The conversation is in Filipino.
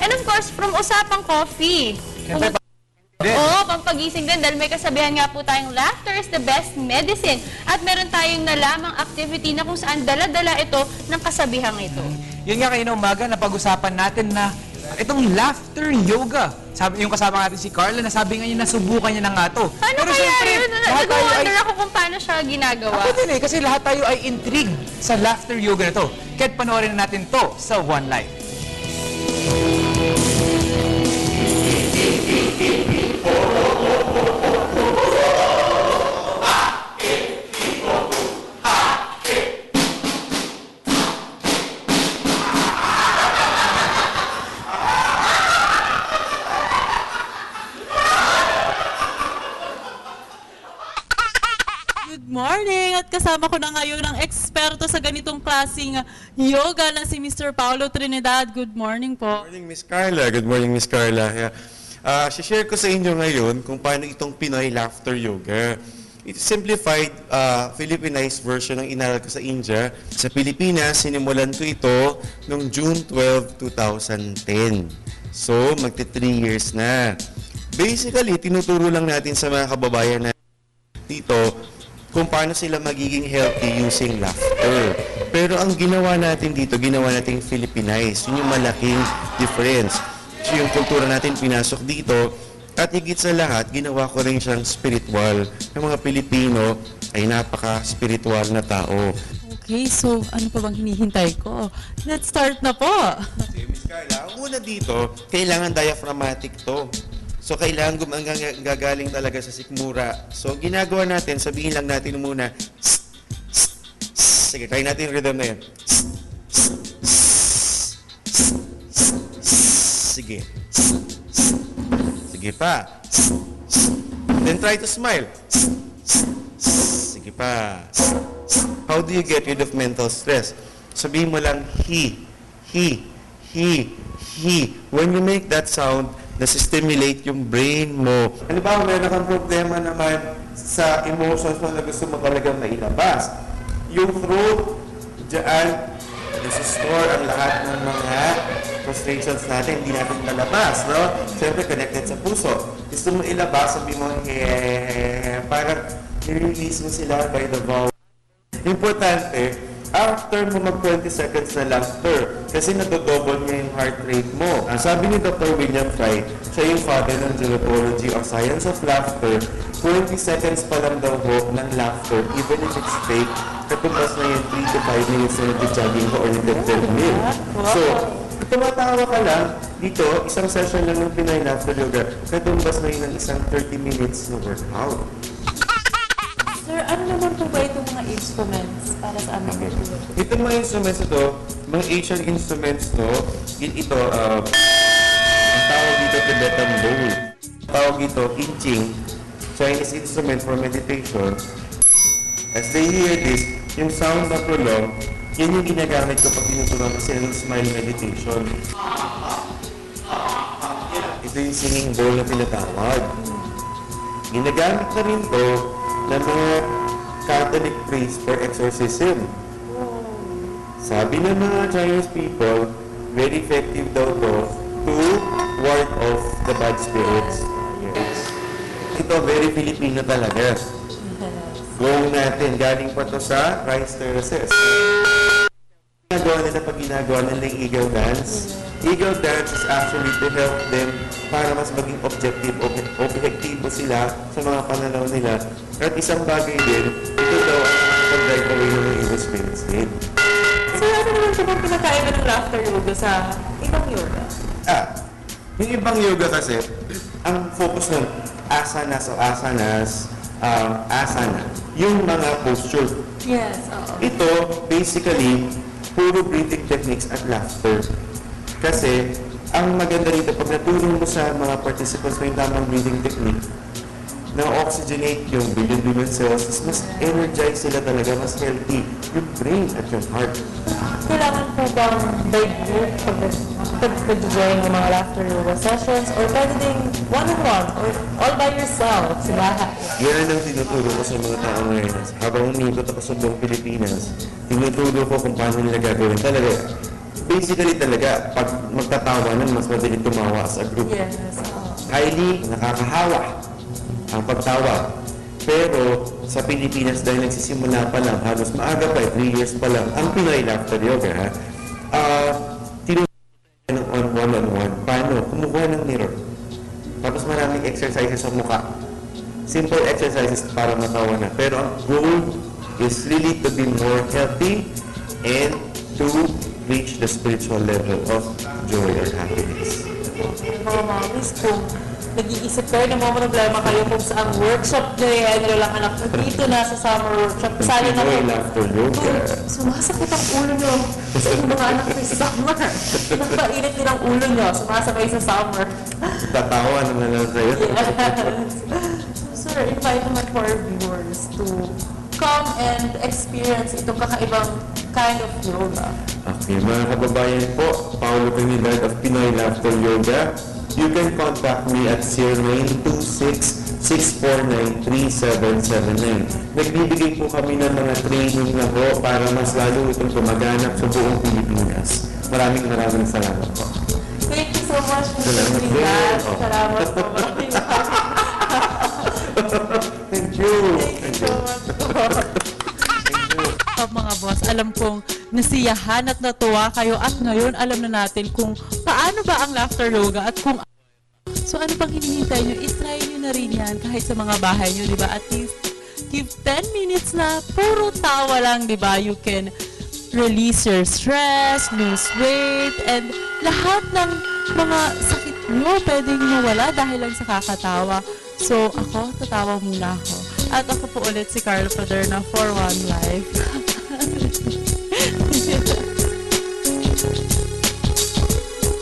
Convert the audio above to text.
And of course, from Usapang Coffee. Oo, pampagising din dahil may kasabihan nga po tayong laughter is the best medicine. At meron tayong nalamang activity na kung saan dala-dala ito ng kasabihang ito. Yun nga kayo na umaga, napag-usapan natin na itong laughter yoga. Sabi yung kasama natin si Carla, nasabi nga niya nasubukan niya na nga to. Paano kaya yun? Nag-wonder ako kung paano siya ginagawa. Ako din kasi lahat tayo ay intrigued sa laughter yoga na to. Kaya't panoorin na natin to sa One Life. Good morning! At kasama ko na ngayon ang eksperto sa ganitong klaseng yoga na si Mr. Paulo Trinidad. Good morning po. Good morning, Miss Carla. Good morning, Miss Carla. Yeah. Share ko sa inyo ngayon kung paano itong Pinoy Laughter Yoga. It's simplified, Filipinized version ng inaral ko sa India. Sa Pilipinas, sinimulan ko ito noong June 12, 2010. So, magti 3 years na. Basically, tinuturo lang natin sa mga kababayan na dito kung paano sila magiging healthy using laughter. Pero ang ginawa natin dito, ginawa natin Filipinized. Yun yung malaking difference. So yung kultura natin pinasok dito, at higit sa lahat, ginawa ko rin siyang spiritual. Yung mga Pilipino ay napaka-spiritual na tao. Okay, so ano pa bang hinihintay ko? Let's start na po. Sige, Miss Carla, ang una dito, kailangan diaphragmatic to. So, kailangan gagaling talaga sa sikmura. So, ginagawa natin, sabihin lang natin muna, sige, try natin yung rhythm na yun. Sige. Sige pa. Then try to smile. Sige pa. How do you get rid of mental stress? Sabihin mo lang, he. When you make that sound, nasi-stimulate yung brain mo. Ano ba, meron kang problema naman sa emotions mo na gusto mo talagang mailabas. Yung throat, dyan, nasi-store ang lahat ng mga frustrations natin, hindi natin lalabas, no? Siyempre, connected sa puso. Gusto mo ilabas, sabi mo, parang nirelease mo sila by the vowel. Importante, after mo mag 20 seconds na laughter, kasi nadodouble niya yung heart rate mo. Sabi ni Dr. William Fry, siya yung father ng gerontology or science of laughter, 20 seconds pa lang daw ho ng laughter, even if it's fake, katumbas na yung 3 to 5 minutes na nag-jogging ko or nag-treadmill. So, tumatawa ka lang, dito, isang session lang ng Pinoy Laughter Yoga, katumbas na yun ng isang 30 minutes na workout. Sir, ano naman po ba itong mga instruments para sa aming yoga? Itong mga instruments ito, mga Asian instruments to, ito, ang tawag dito Tibetan bowl. Tawag dito Inching, Chinese instrument for meditation. As they hear this, yung sound na prolong, yun yung ginagamit ko pag tinuturuan kasi ng smile meditation. Ito yung singing bowl na tinatawag. Ginagamit na rin to ng mga Catholic priest for exorcism. Sabi ng mga Chinese people, very effective daw to ward off the bad spirits. Yes. Ito, very Filipino talaga. Go natin, galing pa to sa Rice Terraces. Ginagawa nila pag ginagawa nila yung eagle dance. Eagle dance is actually to help them para mas maging objektibo sila sa mga pananaw nila. At isang bagay din, ito daw ang pag-drive away ng mga evil spirits din. Sir, ano naman po bang pinakaiba ng laughter yoga sa ibang yoga? Yung ibang yoga kasi, ang focus ng asanas o asanas, asana, yung mga posture. Yes, oo. Ito, basically, puro breathing techniques at laughter. Kasi, ang maganda dito, pag natulong mo sa mga participants na yung tamang breathing technique, na-oxygenate yung billion cells, mas energize sila talaga, mas healthy yung brain at yung heart. Kailangan po bang by group pag-join ng mga laughter yoga sessions or pwede ding one-on-one or all by yourself sa bahay? Yan ang tinuturo ko sa mga tao ngayon. Habang umikot ako sa buong Pilipinas, tinuturo ko kung paano nila gagawin talaga. basically talaga, pag magtatawanan, mas madali tumawa sa group. Yes. Highly nakakahawa ang pagtawa. Pero sa Pilipinas, dahil nagsisimula pa lang, halos maaga pa, 3 years pa lang, ang Pinoy Laughter Yoga, tinutulungan ng one-on-one. Paano? Kumukuha ng mirror. Tapos maraming exercises sa mukha. Simple exercises para matawa na. Pero ang goal is really to be more healthy and to reach the spiritual level of joy or happiness. Mga mommies, kung nag-iisip kayo na mga problema kayo kung saan workshop nyo yan, nyo lang anak ko dito na sa summer workshop. Sali na Pinoy po. Laughter Yoga. Sumasakit ang ulo nyo sa inyong mga anak sa summer. Nagpainit din ang ulo nyo, sumasabay sa summer. Tatawa na lang sa'yo. Sir, invite naman for our viewers to come and experience itong kakaibang kind of yoga. Okay, mga kababayan po, Paolo Trinidad of Pinoy Laughter Yoga. You can contact me at 0926-649-3779. Nagbibigay po kami ng mga training na po para mas lalo itong tumaganap sa buong Pilipinas. Maraming salamat po. Thank you so much, Mr. Salamat din. Trinidad. Oh. Salamat po. Thank you. Thank you so much po. Mga boss, alam kong nasiyahan at natuwa kayo at ngayon alam na natin kung paano ba ang laughter yoga at kung so ano pang hinihintay nyo, itry nyo na rin yan kahit sa mga bahay nyo, di ba? At least give 10 minutes na puro tawa lang, di ba? You can release your stress, lose weight, and lahat ng mga sakit nyo pwedeng mawala dahil lang sa kakatawa. So ako, tatawa muna ako. At ako po ulit si Carla Paderna for One Life.